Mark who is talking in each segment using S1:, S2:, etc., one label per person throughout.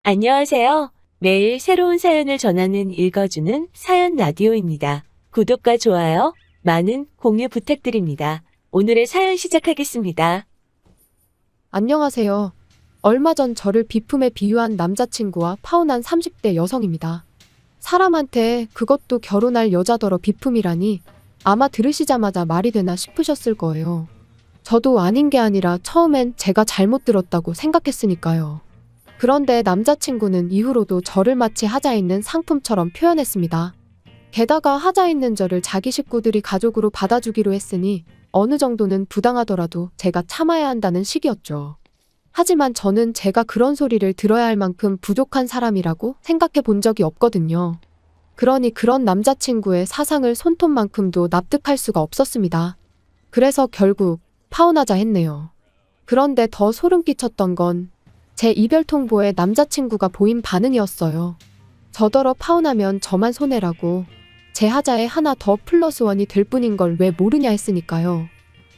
S1: 안녕하세요. 매일 새로운 사연을 전하는 읽어주는 사연 라디오입니다. 구독과 좋아요, 많은 공유 부탁드립니다. 오늘의 사연 시작하겠습니다.
S2: 안녕하세요. 얼마 전 저를 비품에 비유한 남자친구와 파혼한 30대 여성입니다. 사람한테 그것도 결혼할 여자더러 비품이라니 아마 들으시자마자 말이 되나 싶으셨을 거예요. 저도 아닌 게 아니라 처음엔 제가 잘못 들었다고 생각했으니까요. 그런데 남자친구는 이후로도 저를 마치 하자 있는 상품처럼 표현했습니다. 게다가 하자 있는 저를 자기 식구들이 가족으로 받아주기로 했으니 어느 정도는 부당하더라도 제가 참아야 한다는 식이었죠. 하지만 저는 제가 그런 소리를 들어야 할 만큼 부족한 사람이라고 생각해 본 적이 없거든요. 그러니 그런 남자친구의 사상을 손톱만큼도 납득할 수가 없었습니다. 그래서 결국 파혼하자 했네요. 그런데 더 소름 끼쳤던 건 제 이별 통보에 남자친구가 보인 반응이었어요. 저더러 파혼하면 저만 손해라고 제 하자에 하나 더 플러스 원이 될 뿐인 걸 왜 모르냐 했으니까요.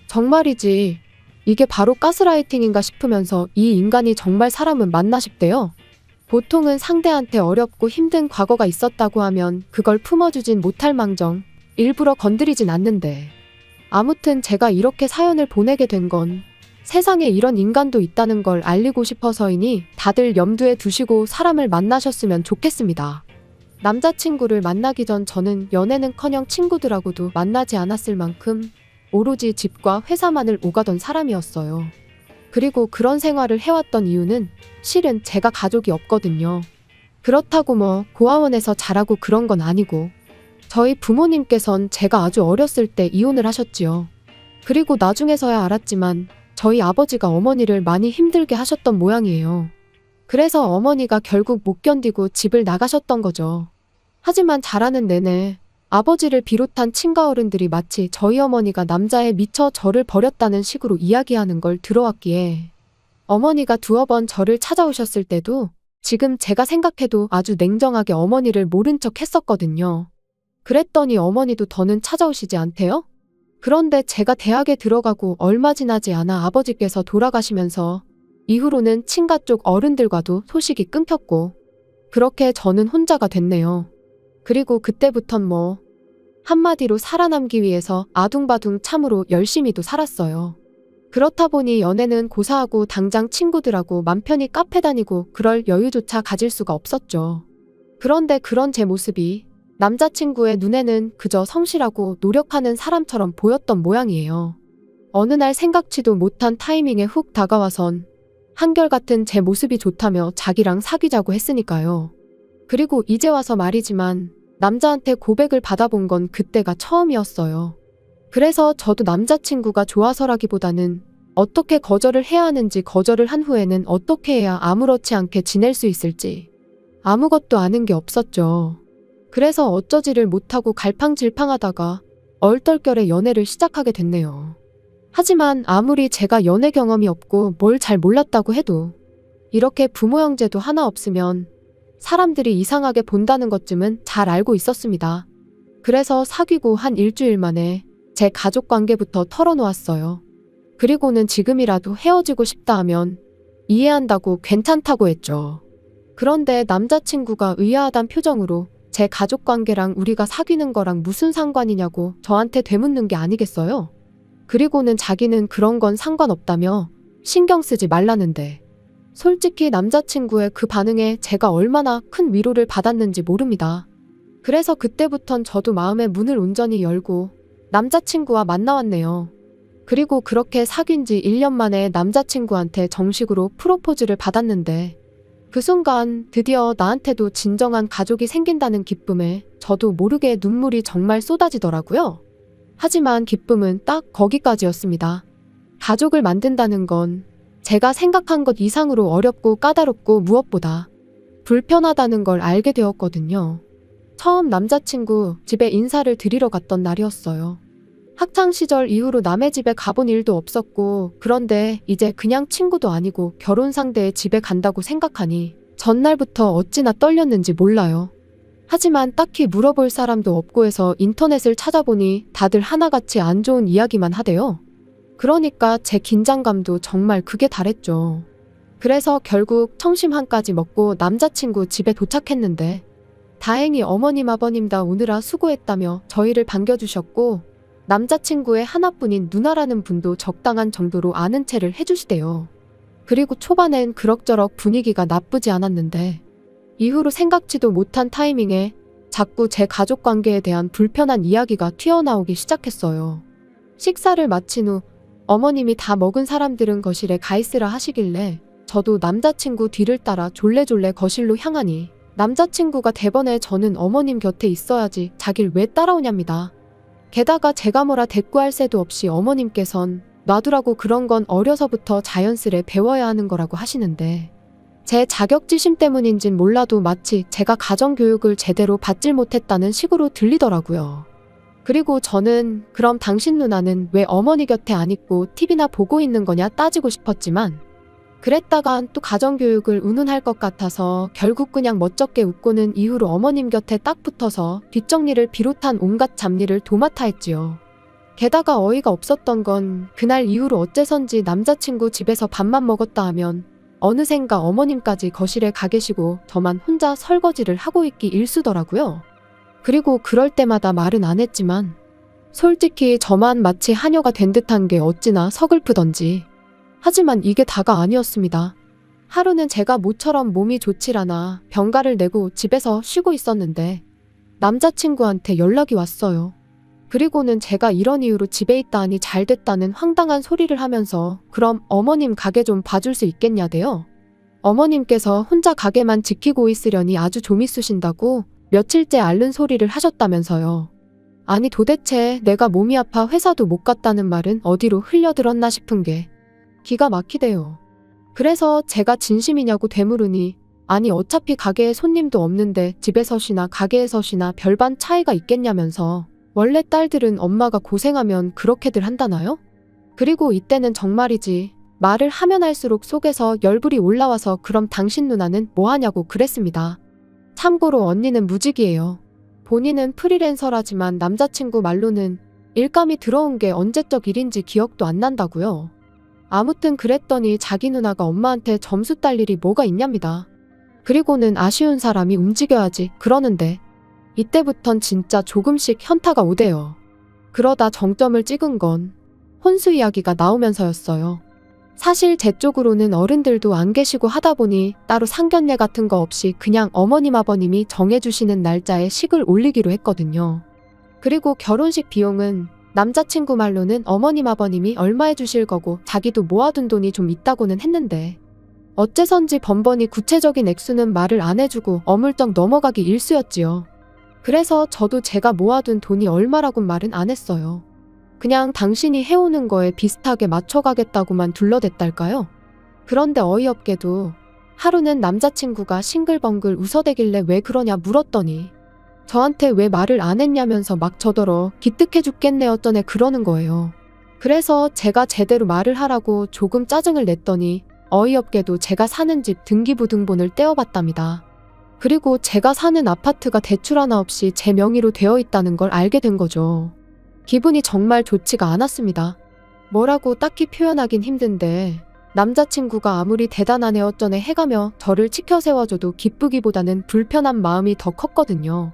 S2: 정말이지 이게 바로 가스라이팅인가 싶으면서 이 인간이 정말 사람은 맞나 싶대요. 보통은 상대한테 어렵고 힘든 과거가 있었다고 하면 그걸 품어주진 못할 망정 일부러 건드리진 않는데, 아무튼 제가 이렇게 사연을 보내게 된 건 세상에 이런 인간도 있다는 걸 알리고 싶어서이니 다들 염두에 두시고 사람을 만나셨으면 좋겠습니다. 남자친구를 만나기 전 저는 연애는커녕 친구들하고도 만나지 않았을 만큼 오로지 집과 회사만을 오가던 사람이었어요. 그리고 그런 생활을 해왔던 이유는 실은 제가 가족이 없거든요. 그렇다고 뭐 고아원에서 자라고 그런 건 아니고, 저희 부모님께선 제가 아주 어렸을 때 이혼을 하셨지요. 그리고 나중에서야 알았지만 저희 아버지가 어머니를 많이 힘들게 하셨던 모양이에요. 그래서 어머니가 결국 못 견디고 집을 나가셨던 거죠. 하지만 자라는 내내 아버지를 비롯한 친가 어른들이 마치 저희 어머니가 남자에 미쳐 저를 버렸다는 식으로 이야기하는 걸 들어왔기에 어머니가 두어 번 저를 찾아오셨을 때도 지금 제가 생각해도 아주 냉정하게 어머니를 모른 척 했었거든요. 그랬더니 어머니도 더는 찾아오시지 않대요? 그런데 제가 대학에 들어가고 얼마 지나지 않아 아버지께서 돌아가시면서 이후로는 친가 쪽 어른들과도 소식이 끊겼고, 그렇게 저는 혼자가 됐네요. 그리고 그때부턴 뭐 한마디로 살아남기 위해서 아둥바둥 참으로 열심히도 살았어요. 그렇다 보니 연애는 고사하고 당장 친구들하고 맘 편히 카페 다니고 그럴 여유조차 가질 수가 없었죠. 그런데 그런 제 모습이 남자친구의 눈에는 그저 성실하고 노력하는 사람처럼 보였던 모양이에요. 어느 날 생각지도 못한 타이밍에 훅 다가와선 한결같은 제 모습이 좋다며 자기랑 사귀자고 했으니까요. 그리고 이제 와서 말이지만 남자한테 고백을 받아본 건 그때가 처음이었어요. 그래서 저도 남자친구가 좋아서라기보다는 어떻게 거절을 해야 하는지, 거절을 한 후에는 어떻게 해야 아무렇지 않게 지낼 수 있을지 아무것도 아는 게 없었죠. 그래서 어쩌지를 못하고 갈팡질팡하다가 얼떨결에 연애를 시작하게 됐네요. 하지만 아무리 제가 연애 경험이 없고 뭘 잘 몰랐다고 해도 이렇게 부모 형제도 하나 없으면 사람들이 이상하게 본다는 것쯤은 잘 알고 있었습니다. 그래서 사귀고 한 일주일 만에 제 가족 관계부터 털어놓았어요. 그리고는 지금이라도 헤어지고 싶다 하면 이해한다고 괜찮다고 했죠. 그런데 남자친구가 의아하단 표정으로 제 가족 관계랑 우리가 사귀는 거랑 무슨 상관이냐고 저한테 되묻는 게 아니겠어요? 그리고는 자기는 그런 건 상관없다며 신경 쓰지 말라는데, 솔직히 남자친구의 그 반응에 제가 얼마나 큰 위로를 받았는지 모릅니다. 그래서 그때부턴 저도 마음의 문을 온전히 열고 남자친구와 만나왔네요. 그리고 그렇게 사귄 지 1년 만에 남자친구한테 정식으로 프로포즈를 받았는데, 그 순간 드디어 나한테도 진정한 가족이 생긴다는 기쁨에 저도 모르게 눈물이 정말 쏟아지더라고요. 하지만 기쁨은 딱 거기까지였습니다. 가족을 만든다는 건 제가 생각한 것 이상으로 어렵고 까다롭고 무엇보다 불편하다는 걸 알게 되었거든요. 처음 남자친구 집에 인사를 드리러 갔던 날이었어요. 학창시절 이후로 남의 집에 가본 일도 없었고, 그런데 이제 그냥 친구도 아니고 결혼 상대의 집에 간다고 생각하니 전날부터 어찌나 떨렸는지 몰라요. 하지만 딱히 물어볼 사람도 없고 해서 인터넷을 찾아보니 다들 하나같이 안 좋은 이야기만 하대요. 그러니까 제 긴장감도 정말 극에 달했죠. 그래서 결국 청심환까지 먹고 남자친구 집에 도착했는데 다행히 어머님 아버님 다 오느라 수고했다며 저희를 반겨주셨고 남자친구의 하나뿐인 누나라는 분도 적당한 정도로 아는 체를 해주시대요. 그리고 초반엔 그럭저럭 분위기가 나쁘지 않았는데 이후로 생각지도 못한 타이밍에 자꾸 제 가족 관계에 대한 불편한 이야기가 튀어나오기 시작했어요. 식사를 마친 후 어머님이 다 먹은 사람들은 거실에 가 있으라 하시길래 저도 남자친구 뒤를 따라 졸래졸래 거실로 향하니 남자친구가 대번에 저는 어머님 곁에 있어야지 자길 왜 따라오냐입니다. 게다가 제가 뭐라 대꾸할 새도 없이 어머님께선 놔두라고 그런 건 어려서부터 자연스레 배워야 하는 거라고 하시는데 제 자격지심 때문인진 몰라도 마치 제가 가정교육을 제대로 받질 못했다는 식으로 들리더라고요. 그리고 저는 그럼 당신 누나는 왜 어머니 곁에 안 있고 TV나 보고 있는 거냐 따지고 싶었지만 그랬다간 또 가정교육을 운운할 것 같아서 결국 그냥 멋쩍게 웃고는 이후로 어머님 곁에 딱 붙어서 뒷정리를 비롯한 온갖 잡일을 도맡아 했지요. 게다가 어이가 없었던 건 그날 이후로 어째선지 남자친구 집에서 밥만 먹었다 하면 어느샌가 어머님까지 거실에 가 계시고 저만 혼자 설거지를 하고 있기 일쑤더라고요. 그리고 그럴 때마다 말은 안 했지만 솔직히 저만 마치 하녀가 된 듯한 게 어찌나 서글프던지. 하지만 이게 다가 아니었습니다. 하루는 제가 모처럼 몸이 좋질 않아 병가를 내고 집에서 쉬고 있었는데 남자친구한테 연락이 왔어요. 그리고는 제가 이런 이유로 집에 있다 하니 잘 됐다는 황당한 소리를 하면서 그럼 어머님 가게 좀 봐줄 수 있겠냐대요. 어머님께서 혼자 가게만 지키고 있으려니 아주 좀 있으신다고 며칠째 앓는 소리를 하셨다면서요. 아니 도대체 내가 몸이 아파 회사도 못 갔다는 말은 어디로 흘려들었나 싶은 게 기가 막히대요. 그래서 제가 진심이냐고 되물으니 아니 어차피 가게에 손님도 없는데 집에서 쉬나 가게에서 쉬나 별반 차이가 있겠냐면서 원래 딸들은 엄마가 고생하면 그렇게들 한다나요? 그리고 이때는 정말이지 말을 하면 할수록 속에서 열불이 올라와서 그럼 당신 누나는 뭐하냐고 그랬습니다. 참고로 언니는 무직이에요. 본인은 프리랜서라지만 남자친구 말로는 일감이 들어온 게 언제적 일인지 기억도 안 난다고요. 아무튼 그랬더니 자기 누나가 엄마한테 점수 딸 일이 뭐가 있냐입니다. 그리고는 아쉬운 사람이 움직여야지 그러는데 이때부턴 진짜 조금씩 현타가 오대요. 그러다 정점을 찍은 건 혼수 이야기가 나오면서였어요. 사실 제 쪽으로는 어른들도 안 계시고 하다 보니 따로 상견례 같은 거 없이 그냥 어머님 아버님이 정해주시는 날짜에 식을 올리기로 했거든요. 그리고 결혼식 비용은 남자친구 말로는 어머님 아버님이 얼마 해주실 거고 자기도 모아둔 돈이 좀 있다고는 했는데 어째선지 번번이 구체적인 액수는 말을 안 해주고 어물쩍 넘어가기 일쑤였지요. 그래서 저도 제가 모아둔 돈이 얼마라곤 말은 안 했어요. 그냥 당신이 해오는 거에 비슷하게 맞춰가겠다고만 둘러댔달까요? 그런데 어이없게도 하루는 남자친구가 싱글벙글 웃어대길래 왜 그러냐 물었더니 저한테 왜 말을 안 했냐면서 막 저더러 기특해 죽겠네 어쩌네 그러는 거예요. 그래서 제가 제대로 말을 하라고 조금 짜증을 냈더니 어이없게도 제가 사는 집 등기부등본을 떼어봤답니다. 그리고 제가 사는 아파트가 대출 하나 없이 제 명의로 되어 있다는 걸 알게 된 거죠. 기분이 정말 좋지가 않았습니다. 뭐라고 딱히 표현하긴 힘든데 남자친구가 아무리 대단하네 어쩌네 해가며 저를 치켜세워줘도 기쁘기보다는 불편한 마음이 더 컸거든요.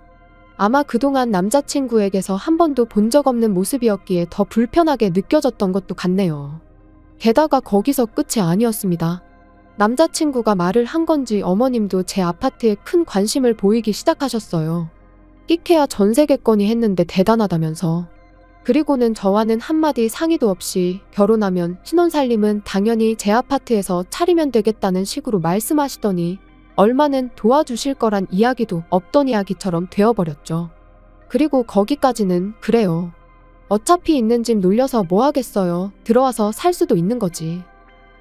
S2: 아마 그동안 남자친구에게서 한 번도 본 적 없는 모습이었기에 더 불편하게 느껴졌던 것도 같네요. 게다가 거기서 끝이 아니었습니다. 남자친구가 말을 한 건지 어머님도 제 아파트에 큰 관심을 보이기 시작하셨어요. 끼케야 전세계권이 했는데 대단하다면서. 그리고는 저와는 한마디 상의도 없이 결혼하면 신혼살림은 당연히 제 아파트에서 차리면 되겠다는 식으로 말씀하시더니 얼마는 도와주실 거란 이야기도 없던 이야기처럼 되어버렸죠. 그리고 거기까지는 그래요. 어차피 있는 집 놀려서 뭐 하겠어요. 들어와서 살 수도 있는 거지.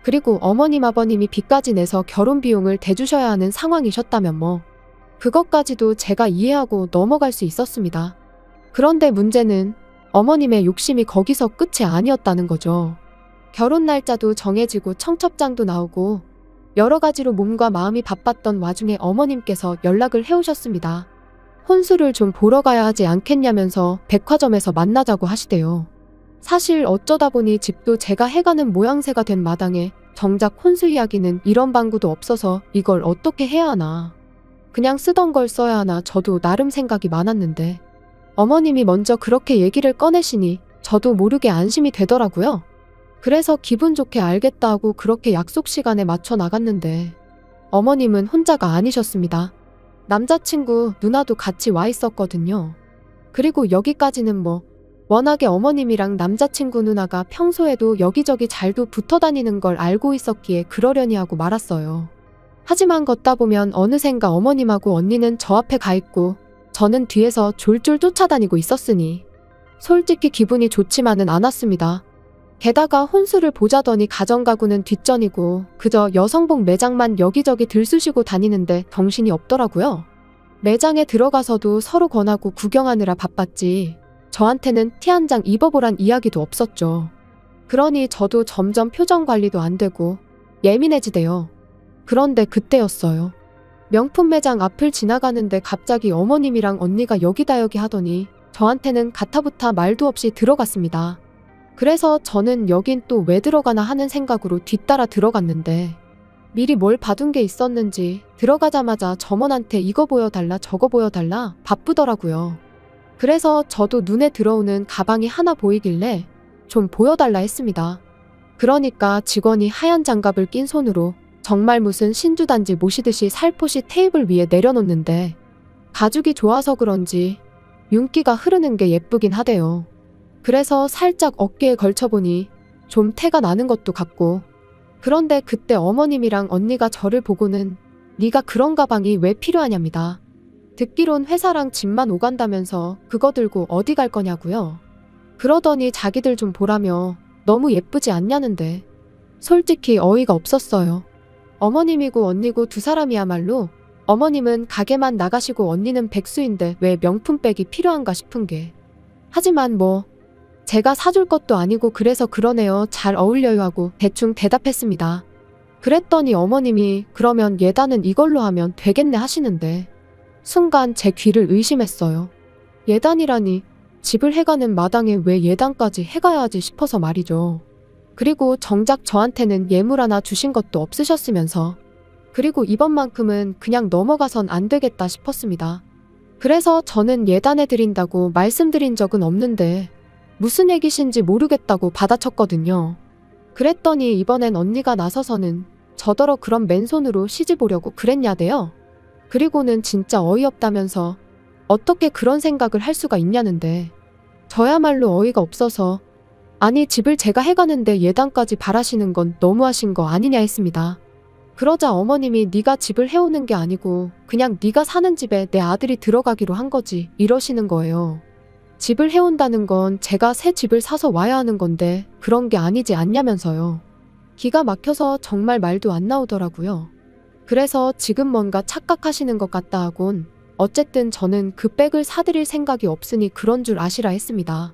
S2: 그리고 어머님 아버님이 빚까지 내서 결혼 비용을 대주셔야 하는 상황이셨다면 뭐 그것까지도 제가 이해하고 넘어갈 수 있었습니다. 그런데 문제는 어머님의 욕심이 거기서 끝이 아니었다는 거죠. 결혼 날짜도 정해지고 청첩장도 나오고 여러 가지로 몸과 마음이 바빴던 와중에 어머님께서 연락을 해오셨습니다. 혼수를 좀 보러 가야 하지 않겠냐면서 백화점에서 만나자고 하시대요. 사실 어쩌다 보니 집도 제가 해가는 모양새가 된 마당에 정작 혼수 이야기는 이런 방구도 없어서 이걸 어떻게 해야 하나. 그냥 쓰던 걸 써야 하나 저도 나름 생각이 많았는데 어머님이 먼저 그렇게 얘기를 꺼내시니 저도 모르게 안심이 되더라고요. 그래서 기분 좋게 알겠다 하고 그렇게 약속 시간에 맞춰 나갔는데 어머님은 혼자가 아니셨습니다. 남자친구 누나도 같이 와 있었거든요. 그리고 여기까지는 뭐 워낙에 어머님이랑 남자친구 누나가 평소에도 여기저기 잘도 붙어 다니는 걸 알고 있었기에 그러려니 하고 말았어요. 하지만 걷다 보면 어느샌가 어머님하고 언니는 저 앞에 가 있고 저는 뒤에서 졸졸 쫓아다니고 있었으니 솔직히 기분이 좋지만은 않았습니다. 게다가 혼수를 보자더니 가정가구는 뒷전이고 그저 여성복 매장만 여기저기 들쑤시고 다니는데 정신이 없더라고요. 매장에 들어가서도 서로 권하고 구경하느라 바빴지 저한테는 티 한 장 입어보란 이야기도 없었죠. 그러니 저도 점점 표정 관리도 안 되고 예민해지대요. 그런데 그때였어요. 명품 매장 앞을 지나가는데 갑자기 어머님이랑 언니가 여기다 여기 하더니 저한테는 가타부타 말도 없이 들어갔습니다. 그래서 저는 여긴 또 왜 들어가나 하는 생각으로 뒤따라 들어갔는데 미리 뭘 봐둔 게 있었는지 들어가자마자 점원한테 이거 보여달라 저거 보여달라 바쁘더라고요. 그래서 저도 눈에 들어오는 가방이 하나 보이길래 좀 보여달라 했습니다. 그러니까 직원이 하얀 장갑을 낀 손으로 정말 무슨 신주단지 모시듯이 살포시 테이블 위에 내려놓는데 가죽이 좋아서 그런지 윤기가 흐르는 게 예쁘긴 하대요. 그래서 살짝 어깨에 걸쳐보니 좀 태가 나는 것도 같고 그런데 그때 어머님이랑 언니가 저를 보고는 네가 그런 가방이 왜 필요하냐입니다. 듣기론 회사랑 집만 오간다면서 그거 들고 어디 갈 거냐고요. 그러더니 자기들 좀 보라며 너무 예쁘지 않냐는데 솔직히 어이가 없었어요. 어머님이고 언니고 두 사람이야말로 어머님은 가게만 나가시고 언니는 백수인데 왜 명품백이 필요한가 싶은 게 하지만 뭐 제가 사줄 것도 아니고 그래서 그러네요. 잘 어울려요 하고 대충 대답했습니다. 그랬더니 어머님이 그러면 예단은 이걸로 하면 되겠네 하시는데 순간 제 귀를 의심했어요. 예단이라니 집을 해가는 마당에 왜 예단까지 해가야 하지 싶어서 말이죠. 그리고 정작 저한테는 예물 하나 주신 것도 없으셨으면서 그리고 이번만큼은 그냥 넘어가선 안 되겠다 싶었습니다. 그래서 저는 예단해드린다고 말씀드린 적은 없는데 무슨 얘기신지 모르겠다고 받아쳤거든요. 그랬더니 이번엔 언니가 나서서는 저더러 그런 맨손으로 시집 오려고 그랬냐대요. 그리고는 진짜 어이없다면서 어떻게 그런 생각을 할 수가 있냐는데 저야말로 어이가 없어서 아니 집을 제가 해가는데 예단까지 바라시는 건 너무하신 거 아니냐 했습니다. 그러자 어머님이 네가 집을 해오는 게 아니고 그냥 네가 사는 집에 내 아들이 들어가기로 한 거지 이러시는 거예요. 집을 해온다는 건 제가 새 집을 사서 와야 하는 건데 그런 게 아니지 않냐면서요. 기가 막혀서 정말 말도 안 나오더라고요. 그래서 지금 뭔가 착각하시는 것 같다 하곤 어쨌든 저는 그 백을 사드릴 생각이 없으니 그런 줄 아시라 했습니다.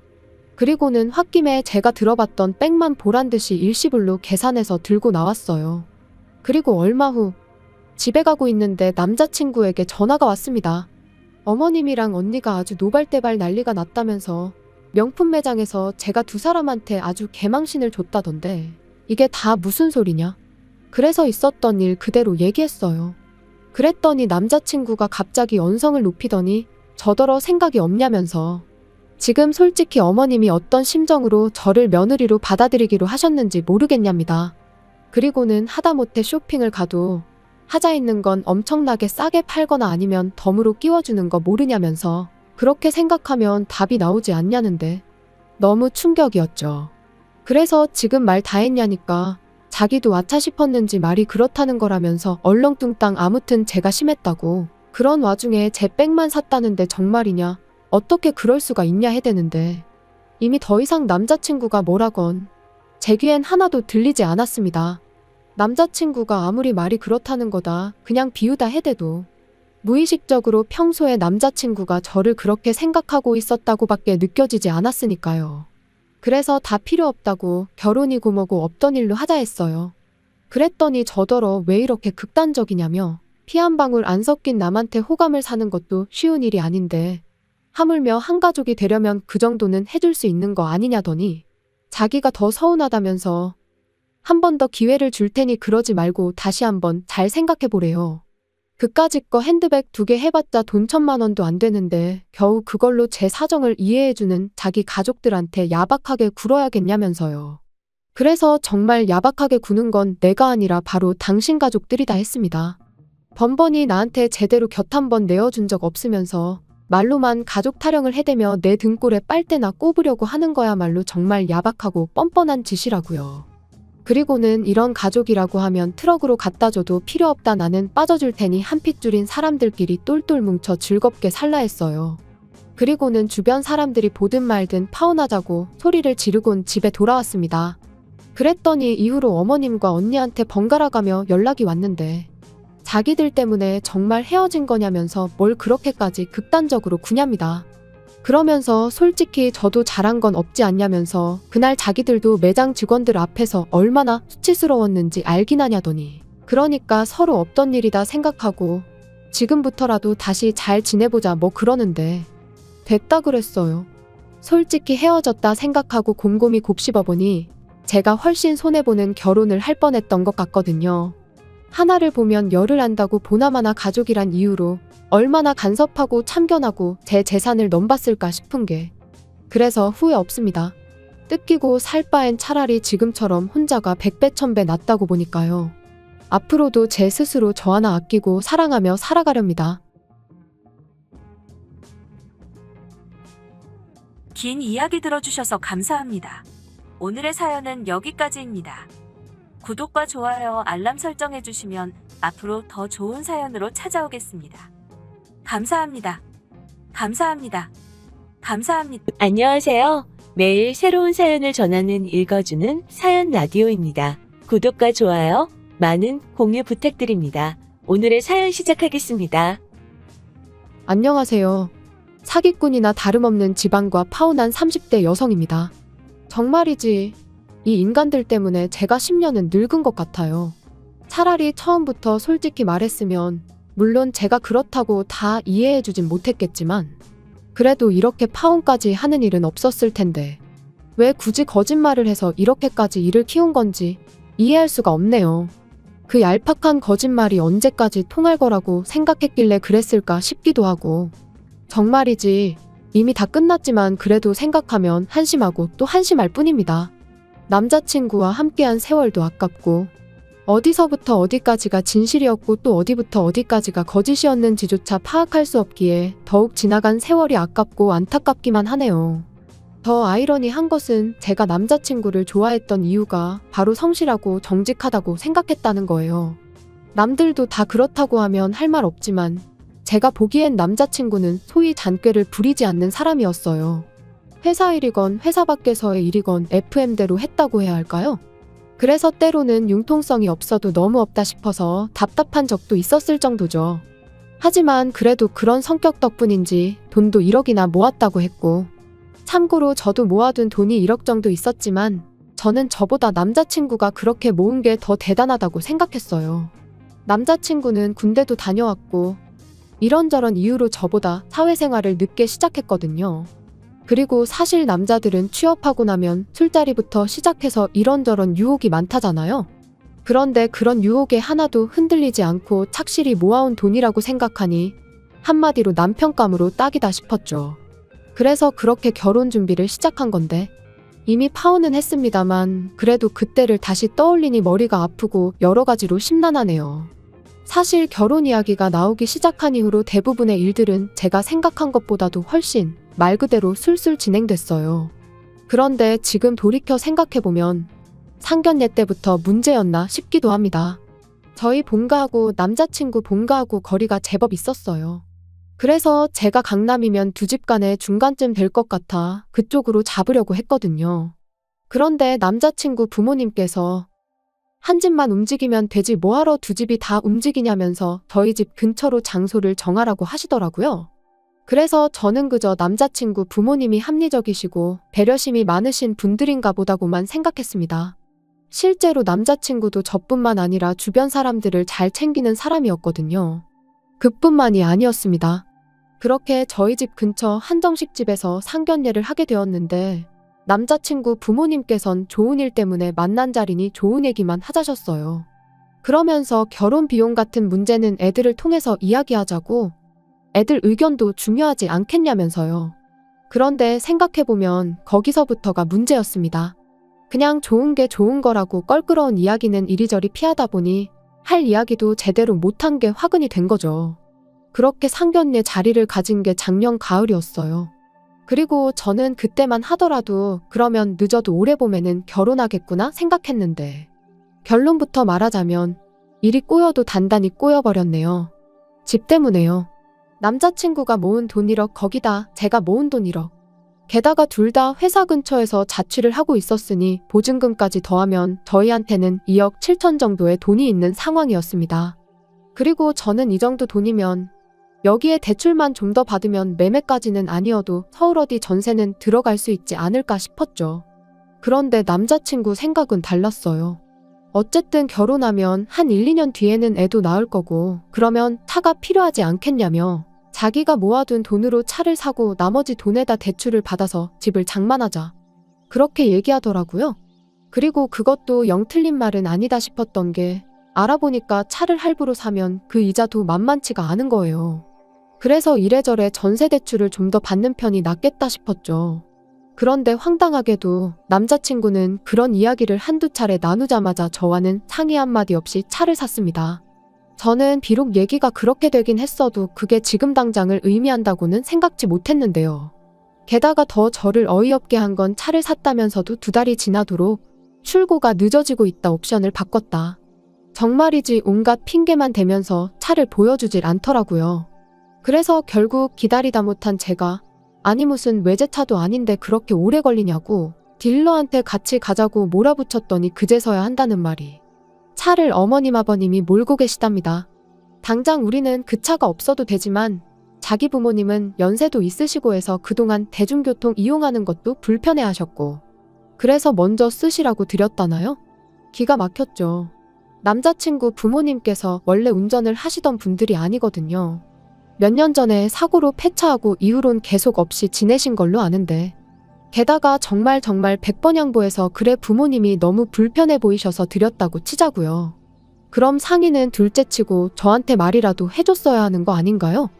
S2: 그리고는 홧김에 제가 들어봤던 백만 보란 듯이 일시불로 계산해서 들고 나왔어요. 그리고 얼마 후 집에 가고 있는데 남자친구에게 전화가 왔습니다. 어머님이랑 언니가 아주 노발대발 난리가 났다면서 명품 매장에서 제가 두 사람한테 아주 개망신을 줬다던데 이게 다 무슨 소리냐? 그래서 있었던 일 그대로 얘기했어요. 그랬더니 남자친구가 갑자기 언성을 높이더니 저더러 생각이 없냐면서 지금 솔직히 어머님이 어떤 심정으로 저를 며느리로 받아들이기로 하셨는지 모르겠냐입니다. 그리고는 하다못해 쇼핑을 가도 하자 있는 건 엄청나게 싸게 팔거나 아니면 덤으로 끼워주는 거 모르냐면서 그렇게 생각하면 답이 나오지 않냐는데 너무 충격이었죠. 그래서 지금 말 다 했냐니까 자기도 아차 싶었는지 말이 그렇다는 거라면서 얼렁뚱땅 아무튼 제가 심했다고 그런 와중에 제 백만 샀다는데 정말이냐 어떻게 그럴 수가 있냐 해대는데 이미 더 이상 남자친구가 뭐라건 제 귀엔 하나도 들리지 않았습니다. 남자친구가 아무리 말이 그렇다는 거다 그냥 비유다 해대도 무의식적으로 평소에 남자친구가 저를 그렇게 생각하고 있었다고밖에 느껴지지 않았으니까요. 그래서 다 필요 없다고 결혼이고 뭐고 없던 일로 하자 했어요. 그랬더니 저더러 왜 이렇게 극단적이냐며 피 한 방울 안 섞인 남한테 호감을 사는 것도 쉬운 일이 아닌데 하물며 한 가족이 되려면 그 정도는 해줄 수 있는 거 아니냐더니 자기가 더 서운하다면서 한 번 더 기회를 줄 테니 그러지 말고 다시 한번 잘 생각해 보래요. 그까짓 거 핸드백 2개 해봤자 돈 1,000만 원도 안 되는데 겨우 그걸로 제 사정을 이해해주는 자기 가족들한테 야박하게 굴어야겠냐면서요. 그래서 정말 야박하게 구는 건 내가 아니라 바로 당신 가족들이다 했습니다. 번번이 나한테 제대로 곁 한 번 내어준 적 없으면서 말로만 가족 타령을 해대며 내 등골에 빨대나 꼽으려고 하는 거야말로 정말 야박하고 뻔뻔한 짓이라고요. 그리고는 이런 가족이라고 하면 트럭으로 갖다 줘도 필요 없다 나는 빠져줄 테니 한 핏줄인 사람들끼리 똘똘 뭉쳐 즐겁게 살라 했어요. 그리고는 주변 사람들이 보든 말든 파혼하자고 소리를 지르곤 집에 돌아왔습니다. 그랬더니 이후로 어머님과 언니한테 번갈아 가며 연락이 왔는데 자기들 때문에 정말 헤어진 거냐면서 뭘 그렇게까지 극단적으로 구냐입니다. 그러면서 솔직히 저도 잘한 건 없지 않냐면서 그날 자기들도 매장 직원들 앞에서 얼마나 수치스러웠는지 알긴 하냐더니 그러니까 서로 없던 일이다 생각하고 지금부터라도 다시 잘 지내보자 뭐 그러는데 됐다 그랬어요. 솔직히 헤어졌다 생각하고 곰곰이 곱씹어보니 제가 훨씬 손해보는 결혼을 할 뻔했던 것 같거든요. 하나를 보면 열을 안다고 보나마나 가족이란 이유로 얼마나 간섭하고 참견하고 제 재산을 넘봤을까 싶은 게 그래서 후회 없습니다. 뜯기고 살 바엔 차라리 지금처럼 혼자가 100배 1000배 낫다고 보니까요. 앞으로도 제 스스로 저 하나 아끼고 사랑하며 살아가렵니다.
S1: 긴 이야기 들어주셔서 감사합니다. 오늘의 사연은 여기까지입니다. 구독과 좋아요, 알람 설정해주시면 앞으로 더 좋은 사연으로 찾아오겠습니다. 감사합니다. 감사합니다. 감사합니다. 안녕하세요. 매일 새로운 사연을 전하는 읽어주는 사연 라디오입니다. 구독과 좋아요, 많은 공유 부탁드립니다. 오늘의 사연 시작하겠습니다.
S2: 안녕하세요. 사기꾼이나 다름없는 지방과 파혼한 30대 여성입니다. 정말이지 이 인간들 때문에 제가 10년은 늙은 것 같아요. 차라리 처음부터 솔직히 말했으면 물론 제가 그렇다고 다 이해해주진 못했겠지만 그래도 이렇게 파혼까지 하는 일은 없었을 텐데 왜 굳이 거짓말을 해서 이렇게까지 일을 키운 건지 이해할 수가 없네요. 그 얄팍한 거짓말이 언제까지 통할 거라고 생각했길래 그랬을까 싶기도 하고 정말이지 이미 다 끝났지만 그래도 생각하면 한심하고 또 한심할 뿐입니다. 남자친구와 함께한 세월도 아깝고 어디서부터 어디까지가 진실이었고 또 어디부터 어디까지가 거짓이었는지조차 파악할 수 없기에 더욱 지나간 세월이 아깝고 안타깝기만 하네요. 더 아이러니한 것은 제가 남자친구를 좋아했던 이유가 바로 성실하고 정직하다고 생각했다는 거예요. 남들도 다 그렇다고 하면 할 말 없지만 제가 보기엔 남자친구는 소위 잔꾀를 부리지 않는 사람이었어요. 회사 일이건 회사 밖에서의 일이건 FM대로 했다고 해야 할까요? 그래서 때로는 융통성이 없어도 너무 없다 싶어서 답답한 적도 있었을 정도죠. 하지만 그래도 그런 성격 덕분인지 돈도 1억이나 모았다고 했고 참고로 저도 모아둔 돈이 1억 정도 있었지만 저는 저보다 남자친구가 그렇게 모은 게 더 대단하다고 생각했어요. 남자친구는 군대도 다녀왔고 이런저런 이유로 저보다 사회생활을 늦게 시작했거든요. 그리고 사실 남자들은 취업하고 나면 술자리부터 시작해서 이런저런 유혹이 많다잖아요. 그런데 그런 유혹에 하나도 흔들리지 않고 착실히 모아온 돈이라고 생각하니 한마디로 남편감으로 딱이다 싶었죠. 그래서 그렇게 결혼 준비를 시작한 건데 이미 파혼은 했습니다만 그래도 그때를 다시 떠올리니 머리가 아프고 여러 가지로 심란하네요. 사실 결혼 이야기가 나오기 시작한 이후로 대부분의 일들은 제가 생각한 것보다도 훨씬 말 그대로 술술 진행됐어요. 그런데 지금 돌이켜 생각해보면 상견례 때부터 문제였나 싶기도 합니다. 저희 본가하고 남자친구 본가하고 거리가 제법 있었어요. 그래서 제가 강남이면 두 집 간에 중간쯤 될 것 같아 그쪽으로 잡으려고 했거든요. 그런데 남자친구 부모님께서 한 집만 움직이면 되지 뭐하러 두 집이 다 움직이냐면서 저희 집 근처로 장소를 정하라고 하시더라고요. 그래서 저는 그저 남자친구 부모님이 합리적이시고 배려심이 많으신 분들인가 보다고만 생각했습니다. 실제로 남자친구도 저뿐만 아니라 주변 사람들을 잘 챙기는 사람이었거든요. 그뿐만이 아니었습니다. 그렇게 저희 집 근처 한정식집에서 상견례를 하게 되었는데 남자친구 부모님께선 좋은 일 때문에 만난 자리니 좋은 얘기만 하자셨어요. 그러면서 결혼 비용 같은 문제는 애들을 통해서 이야기하자고, 애들 의견도 중요하지 않겠냐면서요. 그런데 생각해보면 거기서부터가 문제였습니다. 그냥 좋은 게 좋은 거라고 껄끄러운 이야기는 이리저리 피하다 보니 할 이야기도 제대로 못한 게 화근이 된 거죠. 그렇게 상견례 자리를 가진 게 작년 가을이었어요. 그리고 저는 그때만 하더라도 그러면 늦어도 올해 봄에는 결혼하겠구나 생각했는데, 결론부터 말하자면 일이 꼬여도 단단히 꼬여버렸네요. 집 때문에요. 남자친구가 모은 돈 1억, 거기다 제가 모은 돈 1억. 게다가 둘 다 회사 근처에서 자취를 하고 있었으니 보증금까지 더하면 저희한테는 2억 7천 정도의 돈이 있는 상황이었습니다. 그리고 저는 이 정도 돈이면 여기에 대출만 좀 더 받으면 매매까지는 아니어도 서울 어디 전세는 들어갈 수 있지 않을까 싶었죠. 그런데 남자친구 생각은 달랐어요. 어쨌든 결혼하면 한 1, 2년 뒤에는 애도 낳을 거고 그러면 차가 필요하지 않겠냐며 자기가 모아둔 돈으로 차를 사고 나머지 돈에다 대출을 받아서 집을 장만하자, 그렇게 얘기하더라고요. 그리고 그것도 영 틀린 말은 아니다 싶었던 게, 알아보니까 차를 할부로 사면 그 이자도 만만치가 않은 거예요. 그래서 이래저래 전세 대출을 좀 더 받는 편이 낫겠다 싶었죠. 그런데 황당하게도 남자친구는 그런 이야기를 한두 차례 나누자마자 저와는 상의 한마디 없이 차를 샀습니다. 저는 비록 얘기가 그렇게 되긴 했어도 그게 지금 당장을 의미한다고는 생각지 못했는데요. 게다가 더 저를 어이없게 한 건 차를 샀다면서도 2달이 지나도록 출고가 늦어지고 있다 옵션을 바꿨다, 정말이지 온갖 핑계만 대면서 차를 보여주질 않더라고요. 그래서 결국 기다리다 못한 제가, 아니 무슨 외제차도 아닌데 그렇게 오래 걸리냐고 딜러한테 같이 가자고 몰아붙였더니 그제서야 한다는 말이, 차를 어머님 아버님이 몰고 계시답니다. 당장 우리는 그 차가 없어도 되지만 자기 부모님은 연세도 있으시고 해서 그동안 대중교통 이용하는 것도 불편해하셨고 그래서 먼저 쓰시라고 드렸다나요? 기가 막혔죠. 남자친구 부모님께서 원래 운전을 하시던 분들이 아니거든요. 몇 년 전에 사고로 폐차하고 이후론 계속 없이 지내신 걸로 아는데, 게다가 정말 100번 양보해서 그래 부모님이 너무 불편해 보이셔서 드렸다고 치자고요. 그럼 상의는 둘째치고 저한테 말이라도 해줬어야 하는 거 아닌가요?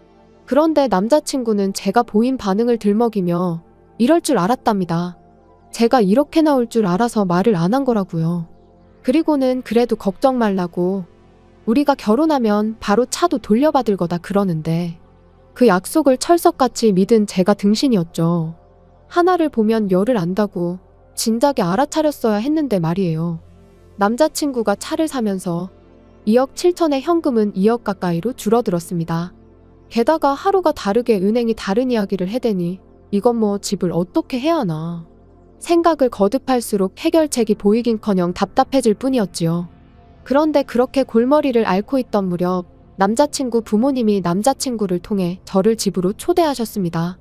S2: 그런데 남자친구는 제가 보인 반응을 들먹이며 이럴 줄 알았답니다. 제가 이렇게 나올 줄 알아서 말을 안 한 거라고요. 그리고는 그래도 걱정 말라고 우리가 결혼하면 바로 차도 돌려받을 거다 그러는데, 그 약속을 철석같이 믿은 제가 등신이었죠. 하나를 보면 열을 안다고 진작에 알아차렸어야 했는데 말이에요. 남자친구가 차를 사면서 2억 7천의 현금은 2억 가까이로 줄어들었습니다. 게다가 하루가 다르게 은행이 다른 이야기를 해대니 이건 뭐 집을 어떻게 해야 하나 생각을 거듭할수록 해결책이 보이긴커녕 답답해질 뿐이었지요. 그런데 그렇게 골머리를 앓고 있던 무렵 남자친구 부모님이 남자친구를 통해 저를 집으로 초대하셨습니다.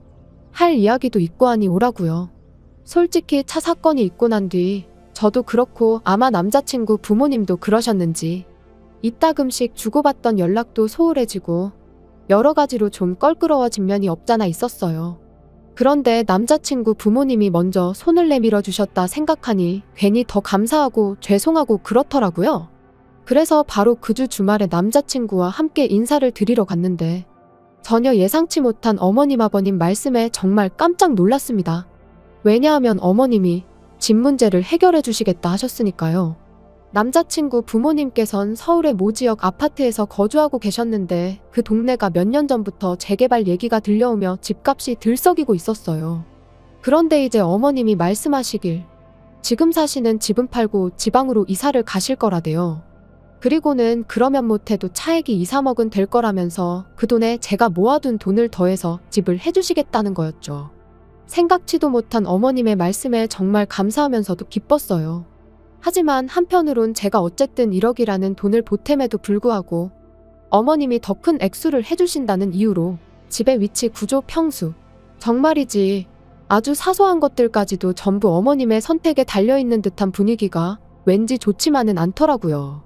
S2: 할 이야기도 있고 하니 오라고요. 솔직히 차 사건이 있고 난 뒤 저도 그렇고 아마 남자친구 부모님도 그러셨는지 이따금씩 주고받던 연락도 소홀해지고 여러 가지로 좀 껄끄러워진 면이 없잖아 있었어요. 그런데 남자친구 부모님이 먼저 손을 내밀어 주셨다 생각하니 괜히 더 감사하고 죄송하고 그렇더라고요. 그래서 바로 그 주 주말에 남자친구와 함께 인사를 드리러 갔는데 전혀 예상치 못한 어머님 아버님 말씀에 정말 깜짝 놀랐습니다. 왜냐하면 어머님이 집 문제를 해결해 주시겠다 하셨으니까요. 남자친구 부모님께선 서울의 모 지역 아파트에서 거주하고 계셨는데 그 동네가 몇 년 전부터 재개발 얘기가 들려오며 집값이 들썩이고 있었어요. 그런데 이제 어머님이 말씀하시길 지금 사시는 집은 팔고 지방으로 이사를 가실 거라대요. 그리고는 그러면 못해도 차액이 2, 3억은 될 거라면서 그 돈에 제가 모아둔 돈을 더해서 집을 해주시겠다는 거였죠. 생각지도 못한 어머님의 말씀에 정말 감사하면서도 기뻤어요. 하지만 한편으론 제가 어쨌든 1억이라는 돈을 보탬에도 불구하고 어머님이 더 큰 액수를 해주신다는 이유로 집의 위치, 구조, 평수, 정말이지 아주 사소한 것들까지도 전부 어머님의 선택에 달려있는 듯한 분위기가 왠지 좋지만은 않더라고요.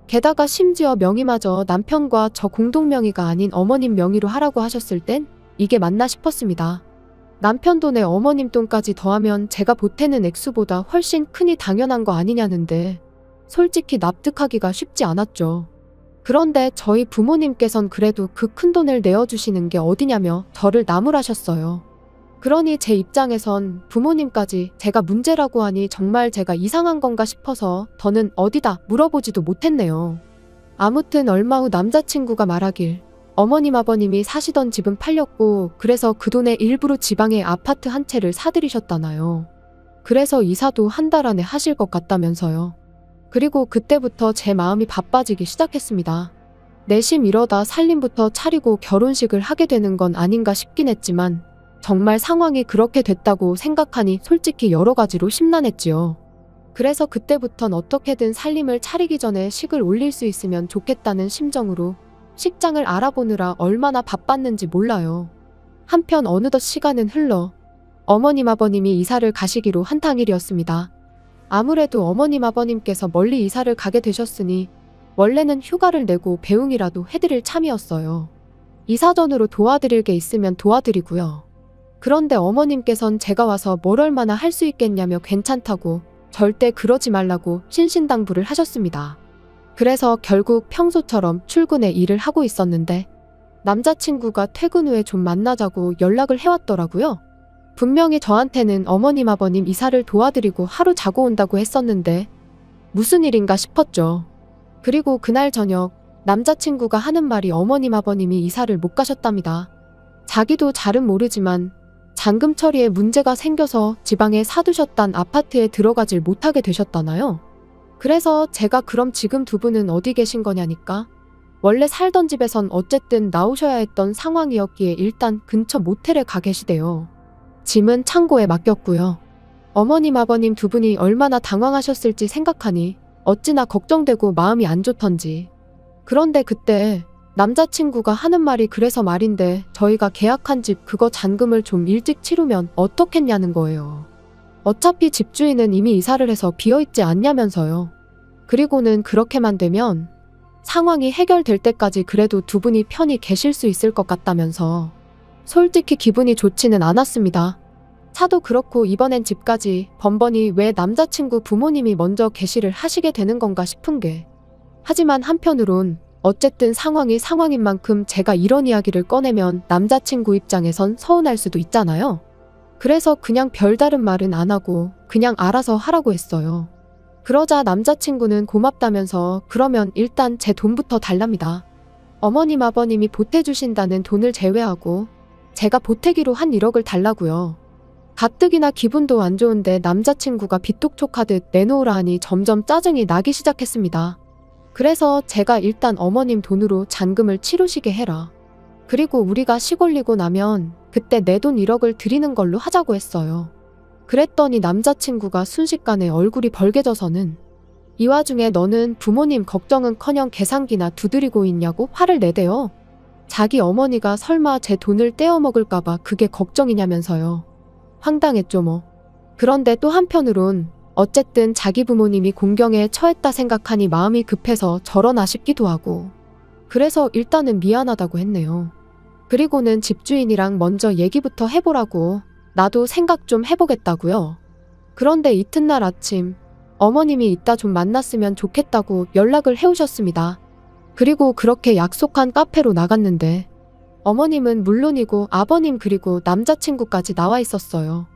S2: 게다가 심지어 명의마저 남편과 저 공동 명의가 아닌 어머님 명의로 하라고 하셨을 땐 이게 맞나 싶었습니다. 남편 돈에 어머님 돈까지 더하면 제가 보태는 액수보다 훨씬 크니 당연한 거 아니냐는데 솔직히 납득하기가 쉽지 않았죠. 그런데 저희 부모님께선 그래도 그 큰 돈을 내어주시는 게 어디냐며 저를 나무라셨어요. 그러니 제 입장에선 부모님까지 제가 문제라고 하니 정말 제가 이상한 건가 싶어서 더는 어디다 물어보지도 못했네요. 아무튼 얼마 후 남자친구가 말하길 어머님 아버님이 사시던 집은 팔렸고 그래서 그 돈에 일부러 지방에 아파트 한 채를 사들이셨다나요. 그래서 이사도 한 달 안에 하실 것 같다면서요. 그리고 그때부터 제 마음이 바빠지기 시작했습니다. 내심 이러다 살림부터 차리고 결혼식을 하게 되는 건 아닌가 싶긴 했지만 정말 상황이 그렇게 됐다고 생각하니 솔직히 여러 가지로 심란했지요. 그래서 그때부턴 어떻게든 살림을 차리기 전에 식을 올릴 수 있으면 좋겠다는 심정으로 식장을 알아보느라 얼마나 바빴는지 몰라요. 한편 어느덧 시간은 흘러 어머님 아버님이 이사를 가시기로 한 당일이었습니다. 아무래도 어머님 아버님께서 멀리 이사를 가게 되셨으니 원래는 휴가를 내고 배웅이라도 해드릴 참이었어요. 이사 전으로 도와드릴 게 있으면 도와드리고요. 그런데 어머님께선 제가 와서 뭘 얼마나 할 수 있겠냐며 괜찮다고 절대 그러지 말라고 신신당부를 하셨습니다. 그래서 결국 평소처럼 출근해 일을 하고 있었는데 남자친구가 퇴근 후에 좀 만나자고 연락을 해왔더라고요. 분명히 저한테는 어머님 아버님 이사를 도와드리고 하루 자고 온다고 했었는데 무슨 일인가 싶었죠. 그리고 그날 저녁 남자친구가 하는 말이 어머님 아버님이 이사를 못 가셨답니다. 자기도 잘은 모르지만 잔금 처리에 문제가 생겨서 지방에 사두셨단 아파트에 들어가질 못하게 되셨다나요. 그래서 제가 그럼 지금 두 분은 어디 계신 거냐니까 원래 살던 집에선 어쨌든 나오셔야 했던 상황이었기에 일단 근처 모텔에 가 계시대요. 짐은 창고에 맡겼고요. 어머님 아버님 두 분이 얼마나 당황하셨을지 생각하니 어찌나 걱정되고 마음이 안 좋던지. 그런데 그때 남자친구가 하는 말이 그래서 말인데 저희가 계약한 집 그거 잔금을 좀 일찍 치르면 어떻겠냐는 거예요. 어차피 집주인은 이미 이사를 해서 비어있지 않냐면서요. 그리고는 그렇게만 되면 상황이 해결될 때까지 그래도 두 분이 편히 계실 수 있을 것 같다면서 솔직히 기분이 좋지는 않았습니다. 차도 그렇고 이번엔 집까지 번번이 왜 남자친구 부모님이 먼저 개시를 하시게 되는 건가 싶은 게 하지만 한편으론 어쨌든 상황이 상황인 만큼 제가 이런 이야기를 꺼내면 남자친구 입장에선 서운할 수도 있잖아요. 그래서 그냥 별다른 말은 안 하고 그냥 알아서 하라고 했어요. 그러자 남자친구는 고맙다면서 그러면 일단 제 돈부터 달랍니다. 어머님 아버님이 보태주신다는 돈을 제외하고 제가 보태기로 한 1억을 달라고요. 가뜩이나 기분도 안 좋은데 남자친구가 빚독촉하듯 내놓으라 하니 점점 짜증이 나기 시작했습니다. 그래서 제가 일단 어머님 돈으로 잔금을 치르시게 해라. 그리고 우리가 식 올리고 나면 그때 내 돈 1억을 드리는 걸로 하자고 했어요. 그랬더니 남자친구가 순식간에 얼굴이 벌개져서는 이 와중에 너는 부모님 걱정은커녕 계산기나 두드리고 있냐고 화를 내대요. 자기 어머니가 설마 제 돈을 떼어먹을까봐 그게 걱정이냐면서요. 황당했죠 뭐. 그런데 또 한편으론 어쨌든 자기 부모님이 공경에 처했다 생각하니 마음이 급해서 저러나 싶기도 하고 그래서 일단은 미안하다고 했네요. 그리고는 집주인이랑 먼저 얘기부터 해보라고 나도 생각 좀 해보겠다고요. 그런데 이튿날 아침 어머님이 이따 좀 만났으면 좋겠다고 연락을 해오셨습니다. 그리고 그렇게 약속한 카페로 나갔는데 어머님은 물론이고 아버님 그리고 남자친구까지 나와 있었어요.